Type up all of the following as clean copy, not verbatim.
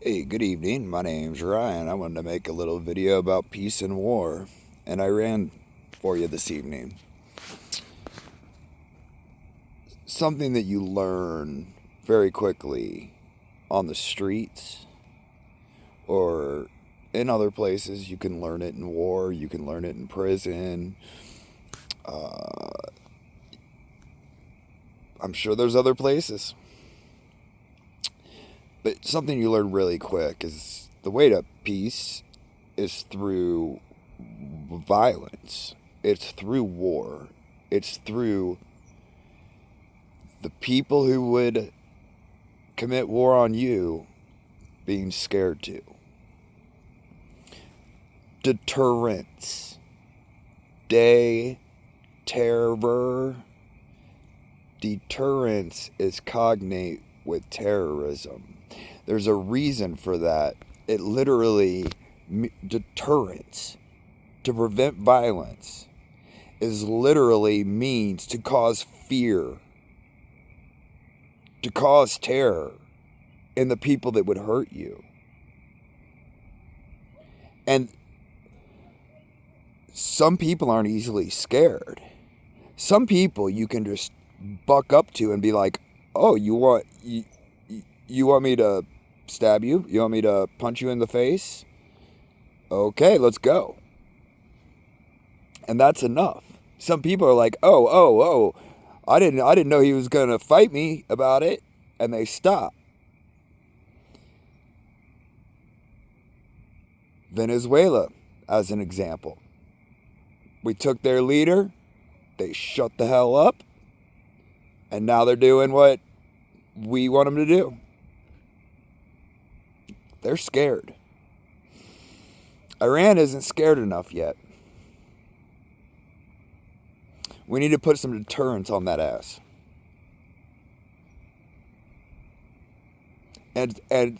Hey, good evening. My name's Ryan. I wanted to make a little video about peace and war, and I ran for you this evening. Something that you learn very quickly on the streets or in other places. You can learn it in war, you can learn it in prison. I'm sure there's other places. But something you learn really quick is the way to peace is through violence. It's through war. It's through the people who would commit war on you being scared to. Deterrence. Terror. Deterrence is cognate with terrorism. There's a reason for that. It literally, deterrence, to prevent violence, is literally means to cause fear, to cause terror in the people that would hurt you. And some people aren't easily scared. Some people you can just buck up to and be like, oh, you want me to stab you? You want me to punch you in the face? Okay, let's go. And that's enough. Some people are like, oh, I didn't know he was going to fight me about it, and they stop. Venezuela, as an example. We took their leader, they shut the hell up, and now they're doing what we want them to do. They're scared. Iran isn't scared enough yet. We need to put some deterrence on that ass. And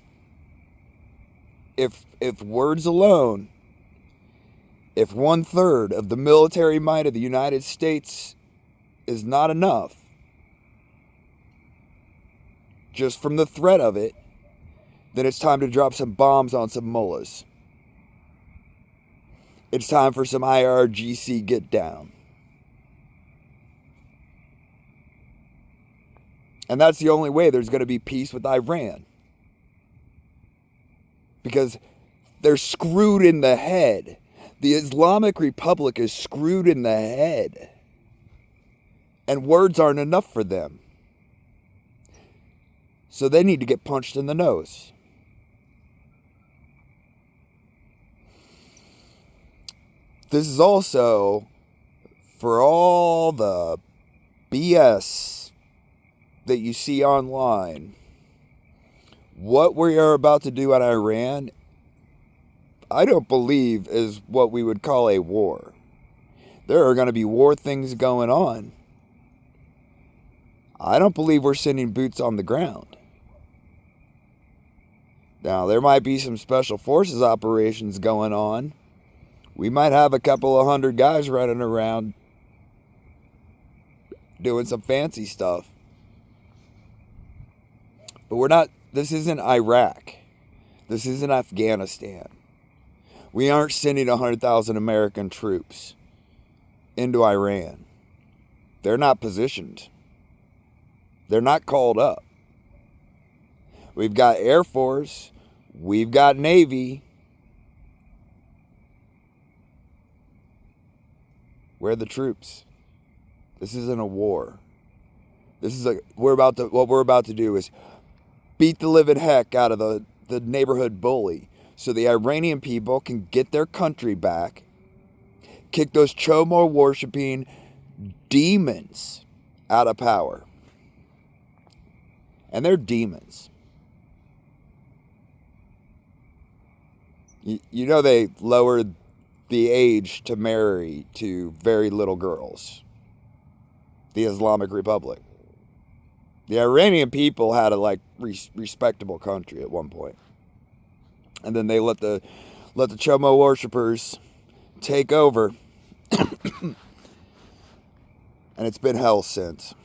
if words alone, if 1/3 of the military might of the United States is not enough, just from the threat of it, then it's time to drop some bombs on some mullahs. It's time for some IRGC get down. And that's the only way there's going to be peace with Iran. Because they're screwed in the head. The Islamic Republic is screwed in the head. And words aren't enough for them. So they need to get punched in the nose. This is also for all the BS that you see online. What we are about to do in Iran, I don't believe is what we would call a war. There are going to be war things going on. I don't believe we're sending boots on the ground. Now, there might be some special forces operations going on. We might have a couple of 100 guys running around doing some fancy stuff. But we're not, this isn't Iraq. This isn't Afghanistan. We aren't sending 100,000 American troops into Iran. They're not positioned. They're not called up. We've got Air Force. We've got Navy. Where are the troops? This isn't a war. What we're about to do is beat the living heck out of the neighborhood bully so the Iranian people can get their country back, kick those Chomo worshipping demons out of power. And they're demons. You know they lowered the age to marry to very little girls. The Islamic Republic. The Iranian people had a respectable country at one point. And then they let the Chomo worshippers take over. And it's been hell since.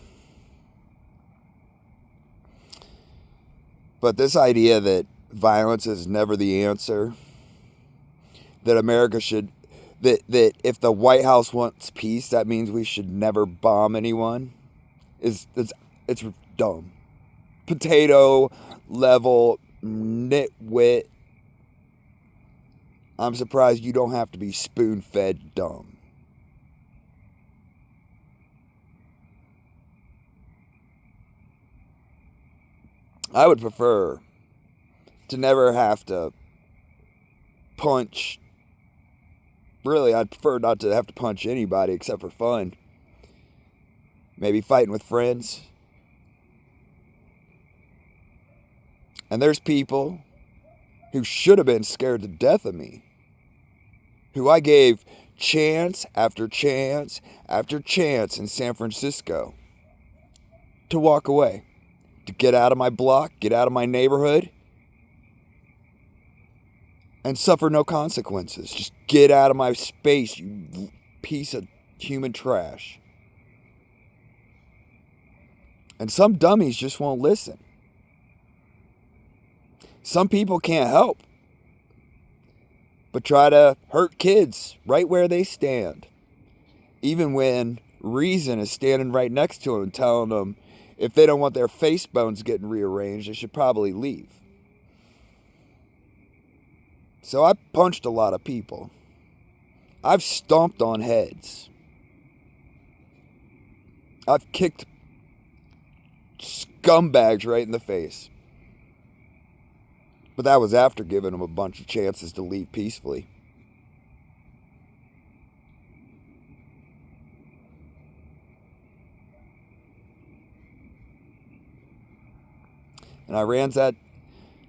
But this idea that violence is never the answer. That America should, that if the White House wants peace, that means we should never bomb anyone. It's dumb. Potato level nitwit. I'm surprised you don't have to be spoon-fed dumb. I would prefer to never have to punch. Really, I'd prefer not to have to punch anybody except for fun. Maybe fighting with friends. And there's people who should have been scared to death of me, who I gave chance after chance after chance in San Francisco to walk away, to get out of my block, get out of my neighborhood, and suffer no consequences. Just get out of my space, you piece of human trash. And some dummies just won't listen. Some people can't help but try to hurt kids right where they stand, even when reason is standing right next to them, telling them if they don't want their face bones getting rearranged, they should probably leave. So I punched a lot of people. I've stomped on heads. I've kicked scumbags right in the face. But that was after giving them a bunch of chances to leave peacefully. And I ran that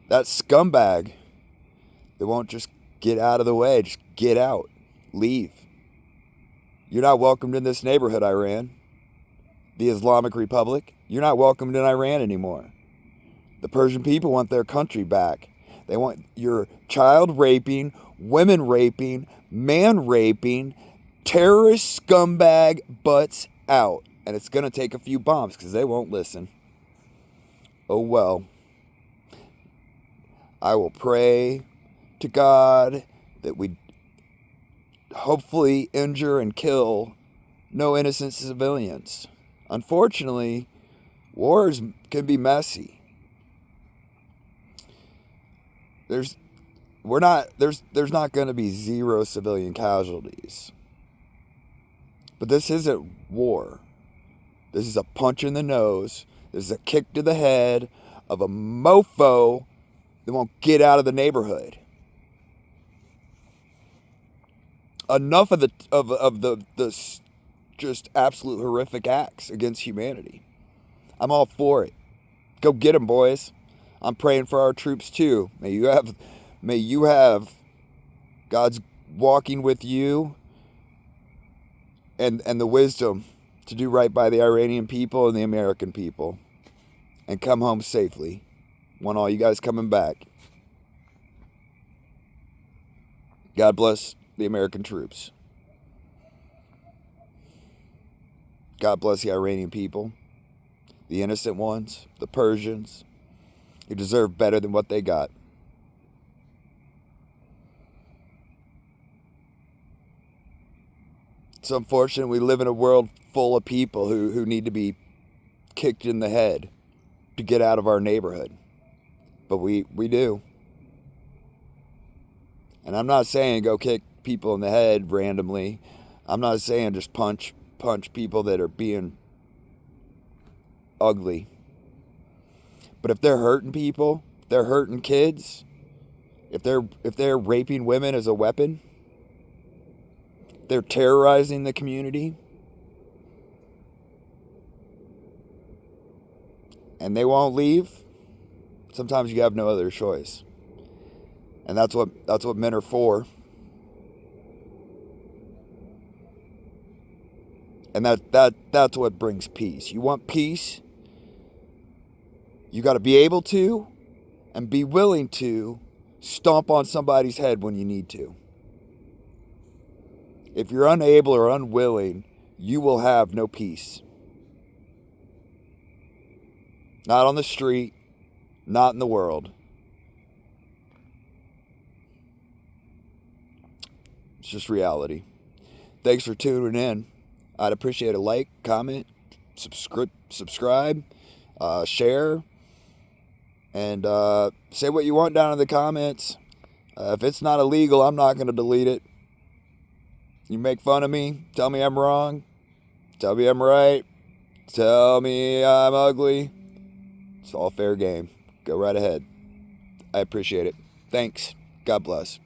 scumbag that won't just get out of the way. Just get out. Leave. You're not welcomed in this neighborhood, Iran. The Islamic Republic. You're not welcomed in Iran anymore. The Persian people want their country back. They want your child raping, women raping, man raping, terrorist scumbag butts out. And it's going to take a few bombs because they won't listen. Oh well. I will pray to God that we hopefully injure and kill no innocent civilians. Unfortunately, wars can be messy. There's not going to be zero civilian casualties. But this isn't war. This is a punch in the nose. This is a kick to the head of a mofo that won't get out of the neighborhood. Enough of the just absolute horrific acts against humanity. I'm all for it. Go get them, boys. I'm praying for our troops too. May you have God's walking with you and the wisdom to do right by the Iranian people and the American people and come home safely. Want all you guys coming back. God bless the American troops. God bless the Iranian people, the innocent ones, the Persians, who deserve better than what they got. It's unfortunate we live in a world full of people who need to be kicked in the head to get out of our neighborhood. But we do. And I'm not saying go kick people in the head randomly. I'm not saying just punch people that are being ugly. But if they're hurting people, if they're hurting kids, if they're raping women as a weapon, if they're terrorizing the community, and they won't leave, sometimes you have no other choice. And that's what men are for. And that's what brings peace. You want peace? You got to be able to and be willing to stomp on somebody's head when you need to. If you're unable or unwilling, you will have no peace. Not on the street, not in the world. It's just reality. Thanks for tuning in. I'd appreciate a like, comment, subscribe, share, and say what you want down in the comments. If it's not illegal, I'm not going to delete it. You make fun of me, tell me I'm wrong, tell me I'm right, tell me I'm ugly. It's all fair game. Go right ahead. I appreciate it. Thanks. God bless.